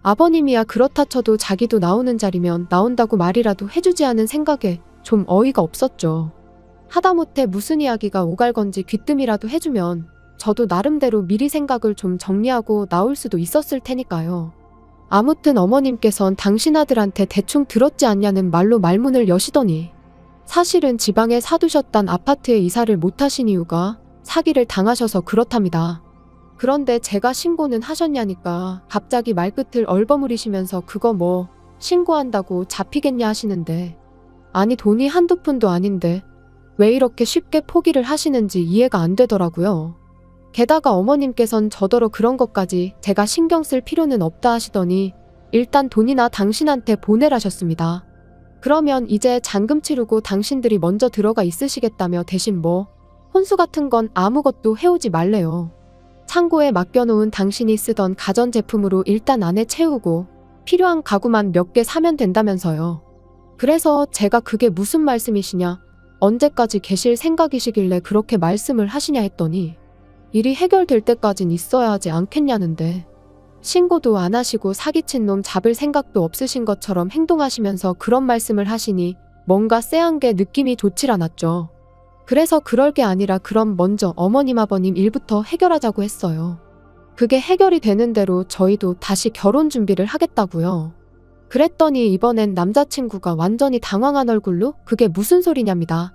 S2: 아버님이야 그렇다 쳐도 자기도 나오는 자리면 나온다고 말이라도 해주지 않은 생각에 좀 어이가 없었죠. 하다못해 무슨 이야기가 오갈 건지 귀뜸이라도 해주면 저도 나름대로 미리 생각을 좀 정리하고 나올 수도 있었을 테니까요. 아무튼 어머님께선 당신 아들한테 대충 들었지 않냐는 말로 말문을 여시더니 사실은 지방에 사두셨단 아파트에 이사를 못하신 이유가 사기를 당하셔서 그렇답니다. 그런데 제가 신고는 하셨냐니까 갑자기 말끝을 얼버무리시면서 그거 뭐 신고한다고 잡히겠냐 하시는데 아니 돈이 한두 푼도 아닌데 왜 이렇게 쉽게 포기를 하시는지 이해가 안 되더라고요. 게다가 어머님께선 저더러 그런 것까지 제가 신경 쓸 필요는 없다 하시더니 일단 돈이나 당신한테 보내라셨습니다. 그러면 이제 잔금 치르고 당신들이 먼저 들어가 있으시겠다며 대신 뭐 혼수 같은 건 아무것도 해오지 말래요. 창고에 맡겨놓은 당신이 쓰던 가전제품으로 일단 안에 채우고 필요한 가구만 몇 개 사면 된다면서요. 그래서 제가 그게 무슨 말씀이시냐, 언제까지 계실 생각이시길래 그렇게 말씀을 하시냐 했더니 일이 해결될 때까진 있어야 하지 않겠냐는데, 신고도 안 하시고 사기친 놈 잡을 생각도 없으신 것처럼 행동하시면서 그런 말씀을 하시니 뭔가 쎄한 게 느낌이 좋질 않았죠. 그래서 그럴 게 아니라 그럼 먼저 어머님 아버님 일부터 해결하자고 했어요. 그게 해결이 되는 대로 저희도 다시 결혼 준비를 하겠다고요. 그랬더니 이번엔 남자친구가 완전히 당황한 얼굴로 그게 무슨 소리냐입니다.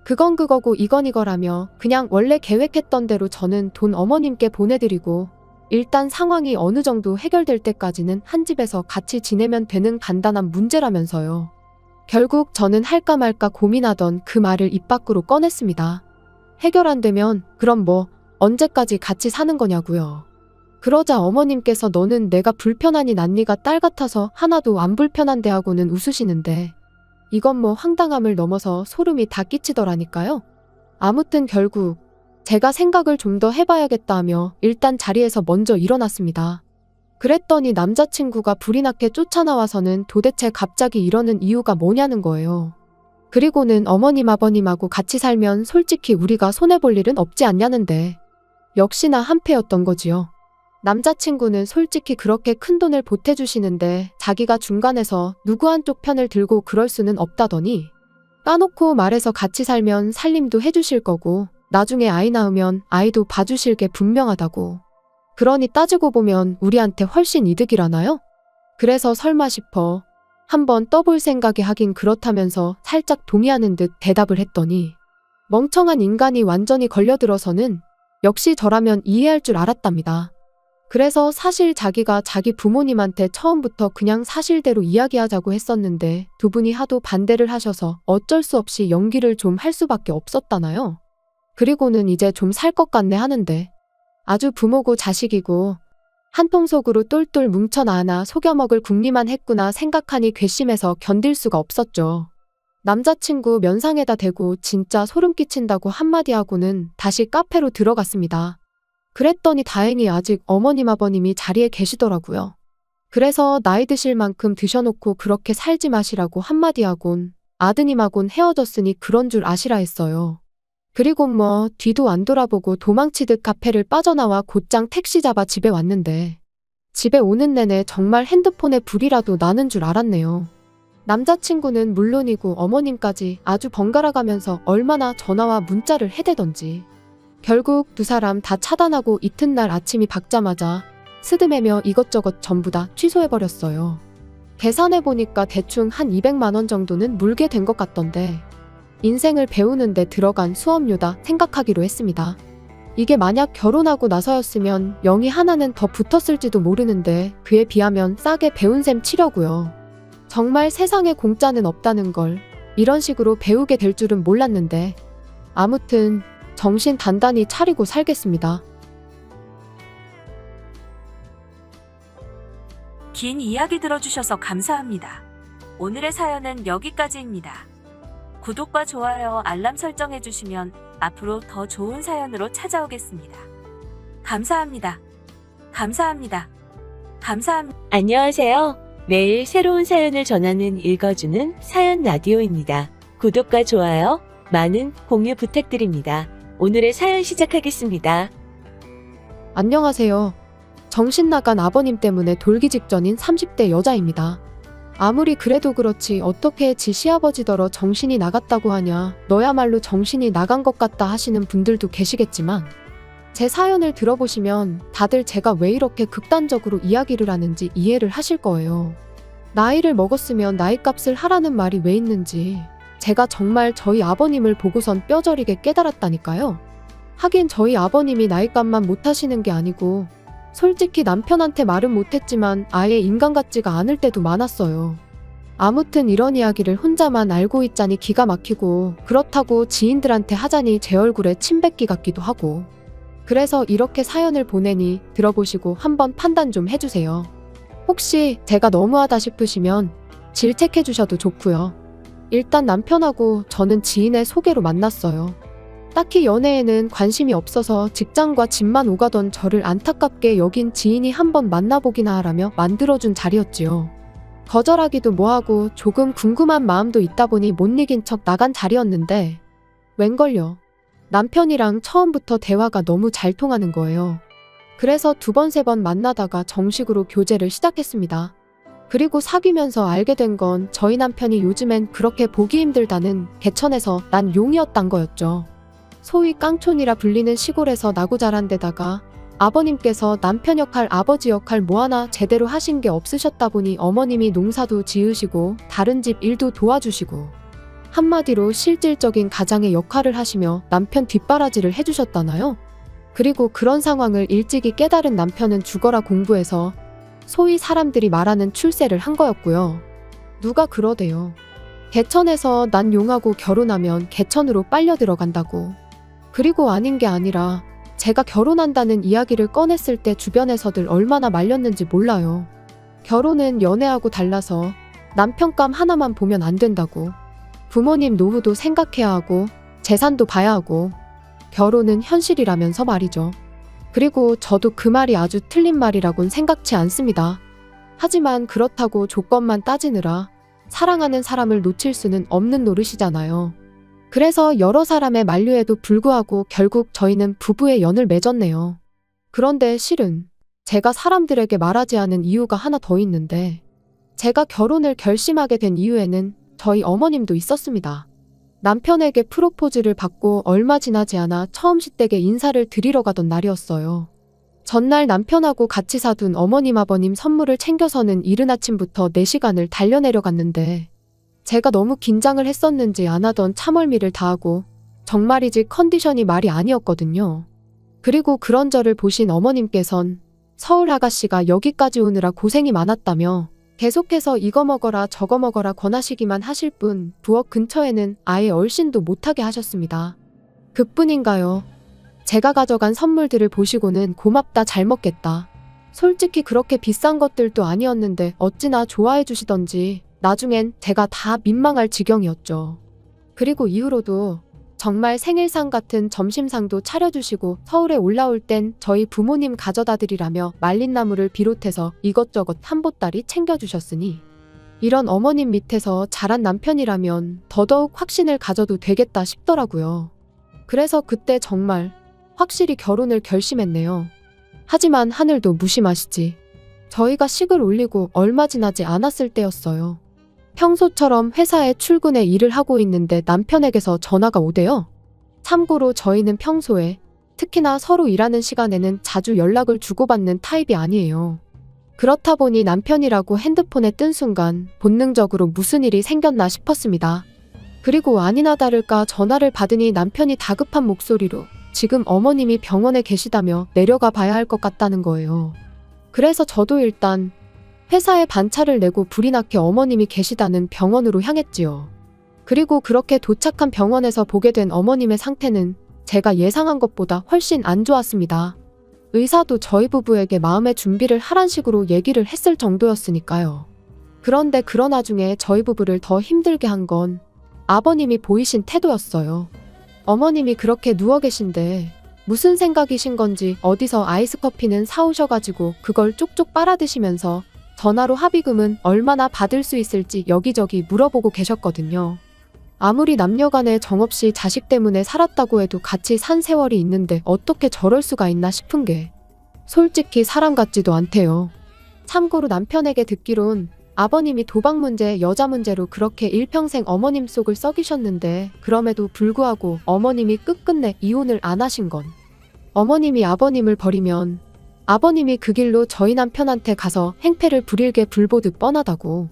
S2: 그건 그거고 이건 이거라며 그냥 원래 계획했던 대로 저는 돈 어머님께 보내드리고 일단 상황이 어느 정도 해결될 때까지는 한 집에서 같이 지내면 되는 간단한 문제라면서요. 결국 저는 할까 말까 고민하던 그 말을 입 밖으로 꺼냈습니다. 해결 안 되면 그럼 뭐 언제까지 같이 사는 거냐고요. 그러자 어머님께서 너는 내가 불편하니 난 네가 딸 같아서 하나도 안 불편한데 하고는 웃으시는데, 이건 뭐 황당함을 넘어서 소름이 다 끼치더라니까요. 아무튼 결국 제가 생각을 좀 더 해봐야겠다 하며 일단 자리에서 먼저 일어났습니다. 그랬더니 남자친구가 불이 나게 쫓아나와서는 도대체 갑자기 이러는 이유가 뭐냐는 거예요. 그리고는 어머님 아버님하고 같이 살면 솔직히 우리가 손해볼 일은 없지 않냐는데, 역시나 한패였던 거지요. 남자친구는 솔직히 그렇게 큰 돈을 보태주시는데 자기가 중간에서 누구 한쪽 편을 들고 그럴 수는 없다더니, 까놓고 말해서 같이 살면 살림도 해주실 거고 나중에 아이 낳으면 아이도 봐주실 게 분명하다고. 그러니 따지고 보면 우리한테 훨씬 이득이라나요? 그래서 설마 싶어 한번 떠볼 생각이 하긴 그렇다면서 살짝 동의하는 듯 대답을 했더니, 멍청한 인간이 완전히 걸려들어서는 역시 저라면 이해할 줄 알았답니다. 그래서 사실 자기가 자기 부모님한테 처음부터 그냥 사실대로 이야기하자고 했었는데 두 분이 하도 반대를 하셔서 어쩔 수 없이 연기를 좀 할 수밖에 없었다나요? 그리고는 이제 좀 살 것 같네 하는데, 아주 부모고 자식이고 한통속으로 똘똘 뭉쳐나나 속여먹을 궁리만 했구나 생각하니 괘씸해서 견딜 수가 없었죠. 남자친구 면상에다 대고 진짜 소름 끼친다고 한마디 하고는 다시 카페로 들어갔습니다. 그랬더니 다행히 아직 어머님 아버님이 자리에 계시더라고요. 그래서 나이 드실 만큼 드셔놓고 그렇게 살지 마시라고 한마디 하곤 아드님하곤 헤어졌으니 그런 줄 아시라 했어요. 그리고 뭐 뒤도 안 돌아보고 도망치듯 카페를 빠져나와 곧장 택시 잡아 집에 왔는데, 집에 오는 내내 정말 핸드폰에 불이라도 나는 줄 알았네요. 남자친구는 물론이고 어머님까지 아주 번갈아가면서 얼마나 전화와 문자를 해대던지. 결국 두 사람 다 차단하고 이튿날 아침이 밝자마자 스드메며 이것저것 전부 다 취소해버렸어요. 계산해보니까 대충 한 200만 원 정도는 물게 된 것 같던데, 인생을 배우는데 들어간 수업료다 생각하기로 했습니다. 이게 만약 결혼하고 나서였으면 영이 하나는 더 붙었을지도 모르는데 그에 비하면 싸게 배운 셈 치려고요. 정말 세상에 공짜는 없다는 걸 이런 식으로 배우게 될 줄은 몰랐는데, 아무튼 정신 단단히 차리고 살겠습니다.
S1: 긴 이야기 들어주셔서 감사합니다. 오늘의 사연은 여기까지입니다. 구독과 좋아요, 알람 설정해주시면 앞으로 더 좋은 사연으로 찾아오겠습니다. 감사합니다. 감사합니다. 감사합니다. 안녕하세요. 매일 새로운 사연을 전하는 읽어주는 사연 라디오입니다. 구독과 좋아요, 많은 공유 부탁드립니다. 오늘의 사연 시작하겠습니다.
S2: 안녕하세요. 정신 나간 아버님 때문에 돌기 직전인 30대 여자입니다. 아무리 그래도 그렇지 어떻게 지 시아버지더러 정신이 나갔다고 하냐, 너야말로 정신이 나간 것 같다 하시는 분들도 계시겠지만, 제 사연을 들어보시면 다들 제가 왜 이렇게 극단적으로 이야기를 하는지 이해를 하실 거예요. 나이를 먹었으면 나이값을 하라는 말이 왜 있는지 제가 정말 저희 아버님을 보고선 뼈저리게 깨달았다니까요. 하긴 저희 아버님이 나이값만 못하시는 게 아니고 솔직히 남편한테 말은 못했지만 아예 인간 같지가 않을 때도 많았어요. 아무튼 이런 이야기를 혼자만 알고 있자니 기가 막히고, 그렇다고 지인들한테 하자니 제 얼굴에 침 뱉기 같기도 하고. 그래서 이렇게 사연을 보내니 들어보시고 한번 판단 좀 해주세요. 혹시 제가 너무하다 싶으시면 질책해 주셔도 좋고요. 일단 남편하고 저는 지인의 소개로 만났어요. 딱히 연애에는 관심이 없어서 직장과 집만 오가던 저를 안타깝게 여긴 지인이 한번 만나보기나 하라며 만들어준 자리였지요. 거절하기도 뭐하고 조금 궁금한 마음도 있다 보니 못 이긴 척 나간 자리였는데 웬걸요. 남편이랑 처음부터 대화가 너무 잘 통하는 거예요. 그래서 2번, 3번 만나다가 정식으로 교제를 시작했습니다. 그리고 사귀면서 알게 된 건 저희 남편이 요즘엔 그렇게 보기 힘들다는 개천에서 난 용이었단 거였죠. 소위 깡촌이라 불리는 시골에서 나고 자란 데다가 아버님께서 남편 역할, 아버지 역할 뭐 하나 제대로 하신 게 없으셨다 보니 어머님이 농사도 지으시고 다른 집 일도 도와주시고 한마디로 실질적인 가장의 역할을 하시며 남편 뒷바라지를 해주셨다나요? 그리고 그런 상황을 일찍이 깨달은 남편은 죽어라 공부해서 소위 사람들이 말하는 출세를 한 거였고요. 누가 그러대요. 개천에서 난 용하고 결혼하면 개천으로 빨려 들어간다고. 그리고 아닌 게 아니라 제가 결혼한다는 이야기를 꺼냈을 때 주변에서들 얼마나 말렸는지 몰라요. 결혼은 연애하고 달라서 남편감 하나만 보면 안 된다고. 부모님 노후도 생각해야 하고 재산도 봐야 하고 결혼은 현실이라면서 말이죠. 그리고 저도 그 말이 아주 틀린 말이라곤 생각치 않습니다. 하지만 그렇다고 조건만 따지느라 사랑하는 사람을 놓칠 수는 없는 노릇이잖아요. 그래서 여러 사람의 만류에도 불구하고 결국 저희는 부부의 연을 맺었네요. 그런데 실은 제가 사람들에게 말하지 않은 이유가 하나 더 있는데 제가 결혼을 결심하게 된 이유에는 저희 어머님도 있었습니다. 남편에게 프로포즈를 받고 얼마 지나지 않아 처음 시댁에 인사를 드리러 가던 날이었어요. 전날 남편하고 같이 사둔 어머님 아버님 선물을 챙겨서는 이른 아침부터 4시간을 달려내려갔는데 제가 너무 긴장을 했었는지 안 하던 참을미를 다하고 정말이지 컨디션이 말이 아니었거든요. 그리고 그런 저를 보신 어머님께선 서울 아가씨가 여기까지 오느라 고생이 많았다며 계속해서 이거 먹어라 저거 먹어라 권하시기만 하실 뿐 부엌 근처에는 아예 얼씬도 못하게 하셨습니다. 그뿐인가요? 제가 가져간 선물들을 보시고는 고맙다 잘 먹겠다. 솔직히 그렇게 비싼 것들도 아니었는데 어찌나 좋아해 주시던지 나중엔 제가 다 민망할 지경이었죠. 그리고 이후로도 정말 생일상 같은 점심상도 차려주시고 서울에 올라올 땐 저희 부모님 가져다 드리라며 말린 나물을 비롯해서 이것저것 한 보따리 챙겨주셨으니 이런 어머님 밑에서 자란 남편이라면 더더욱 확신을 가져도 되겠다 싶더라고요. 그래서 그때 정말 확실히 결혼을 결심했네요. 하지만 하늘도 무심하시지. 저희가 식을 올리고 얼마 지나지 않았을 때였어요. 평소처럼 회사에 출근해 일을 하고 있는데 남편에게서 전화가 오대요. 참고로 저희는 평소에 특히나 서로 일하는 시간에는 자주 연락을 주고받는 타입이 아니에요. 그렇다 보니 남편이라고 핸드폰에 뜬 순간 본능적으로 무슨 일이 생겼나 싶었습니다. 그리고 아니나 다를까 전화를 받으니 남편이 다급한 목소리로 지금 어머님이 병원에 계시다며 내려가 봐야 할 것 같다는 거예요. 그래서 저도 일단 회사에 반차를 내고 불이 나게 어머님이 계시다는 병원으로 향했지요. 그리고 그렇게 도착한 병원에서 보게 된 어머님의 상태는 제가 예상한 것보다 훨씬 안 좋았습니다. 의사도 저희 부부에게 마음의 준비를 하란 식으로 얘기를 했을 정도였으니까요. 그런데 그런 와중에 저희 부부를 더 힘들게 한 건 아버님이 보이신 태도였어요. 어머님이 그렇게 누워 계신데 무슨 생각이신 건지 어디서 아이스 커피는 사오셔가지고 그걸 쪽쪽 빨아 드시면서 전화로 합의금은 얼마나 받을 수 있을지 여기저기 물어보고 계셨거든요. 아무리 남녀간에 정없이 자식 때문에 살았다고 해도 같이 산 세월이 있는데 어떻게 저럴 수가 있나 싶은 게 솔직히 사람 같지도 않대요. 참고로 남편에게 듣기론 아버님이 도박 문제, 여자 문제로 그렇게 일평생 어머님 속을 썩이셨는데 그럼에도 불구하고 어머님이 끝끝내 이혼을 안 하신 건 어머님이 아버님을 버리면 아버님이 그 길로 저희 남편한테 가서 행패를 부릴 게 불보듯 뻔하다고.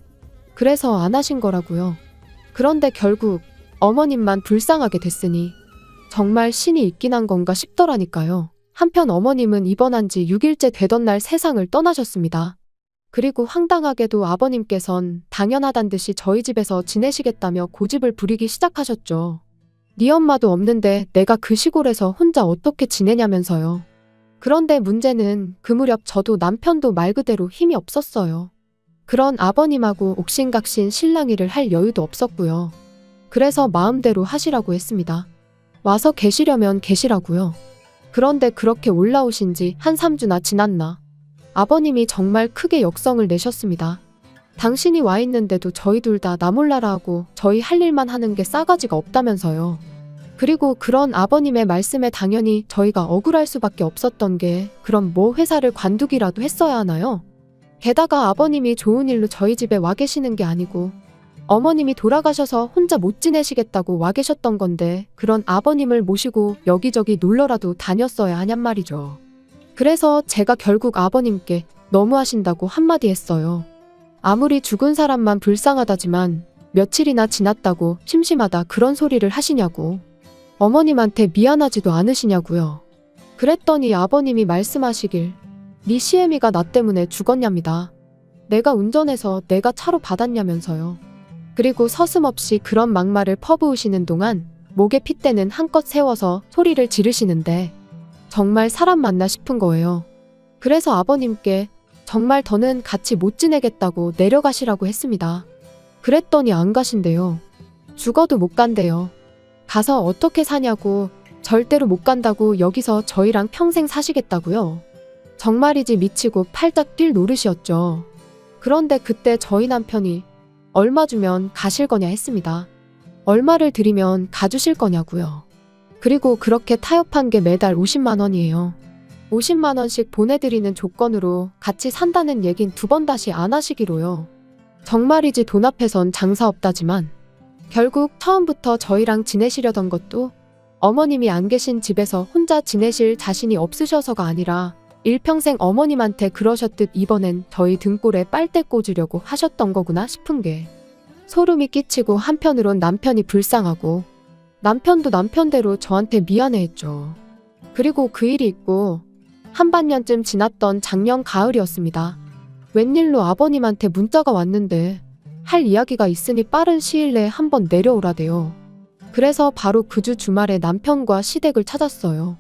S2: 그래서 안 하신 거라고요. 그런데 결국 어머님만 불쌍하게 됐으니 정말 신이 있긴 한 건가 싶더라니까요. 한편 어머님은 입원한 지 6일째 되던 날 세상을 떠나셨습니다. 그리고 황당하게도 아버님께선 당연하단 듯이 저희 집에서 지내시겠다며 고집을 부리기 시작하셨죠. 네 엄마도 없는데 내가 그 시골에서 혼자 어떻게 지내냐면서요. 그런데 문제는 그 무렵 저도 남편도 말 그대로 힘이 없었어요. 그런 아버님하고 옥신각신 실랑이를 할 여유도 없었고요. 그래서 마음대로 하시라고 했습니다. 와서 계시려면 계시라고요. 그런데 그렇게 올라오신 지 한 3주나 지났나. 아버님이 정말 크게 역성을 내셨습니다. 당신이 와 있는데도 저희 둘 다 나 몰라라 하고 저희 할 일만 하는 게 싸가지가 없다면서요. 그리고 그런 아버님의 말씀에 당연히 저희가 억울할 수밖에 없었던 게 그럼 뭐 회사를 관두기라도 했어야 하나요? 게다가 아버님이 좋은 일로 저희 집에 와 계시는 게 아니고 어머님이 돌아가셔서 혼자 못 지내시겠다고 와 계셨던 건데 그런 아버님을 모시고 여기저기 놀러라도 다녔어야 하냔 말이죠. 그래서 제가 결국 아버님께 너무하신다고 한마디 했어요. 아무리 죽은 사람만 불쌍하다지만 며칠이나 지났다고 심심하다 그런 소리를 하시냐고. 어머님한테 미안하지도 않으시냐고요. 그랬더니 아버님이 말씀하시길 네 시애미가 나 때문에 죽었냐입니다. 내가 운전해서 내가 차로 받았냐면서요. 그리고 서슴없이 그런 막말을 퍼부으시는 동안 목에 핏대는 한껏 세워서 소리를 지르시는데 정말 사람 맞나 싶은 거예요. 그래서 아버님께 정말 더는 같이 못 지내겠다고 내려가시라고 했습니다. 그랬더니 안 가신대요. 죽어도 못 간대요. 가서 어떻게 사냐고 절대로 못 간다고 여기서 저희랑 평생 사시겠다고요. 정말이지 미치고 팔짝 뛸 노릇이었죠. 그런데 그때 저희 남편이 얼마 주면 가실 거냐 했습니다. 얼마를 드리면 가주실 거냐고요. 그리고 그렇게 타협한 게 매달 50만 원이에요. 50만 원씩 보내드리는 조건으로 같이 산다는 얘긴 2번 다시 안 하시기로요. 정말이지 돈 앞에선 장사 없다지만 결국 처음부터 저희랑 지내시려던 것도 어머님이 안 계신 집에서 혼자 지내실 자신이 없으셔서가 아니라 일평생 어머님한테 그러셨듯 이번엔 저희 등골에 빨대 꽂으려고 하셨던 거구나 싶은 게 소름이 끼치고 한편으론 남편이 불쌍하고 남편도 남편대로 저한테 미안해했죠. 그리고 그 일이 있고 한반년쯤 지났던 작년 가을이었습니다. 웬일로 아버님한테 문자가 왔는데 할 이야기가 있으니 빠른 시일 내에 한번 내려오라대요. 그래서 바로 그 주 주말에 남편과 시댁을 찾았어요.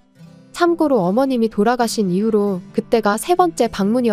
S2: 참고로 어머님이 돌아가신 이후로 그때가 3번째 방문이었습니다.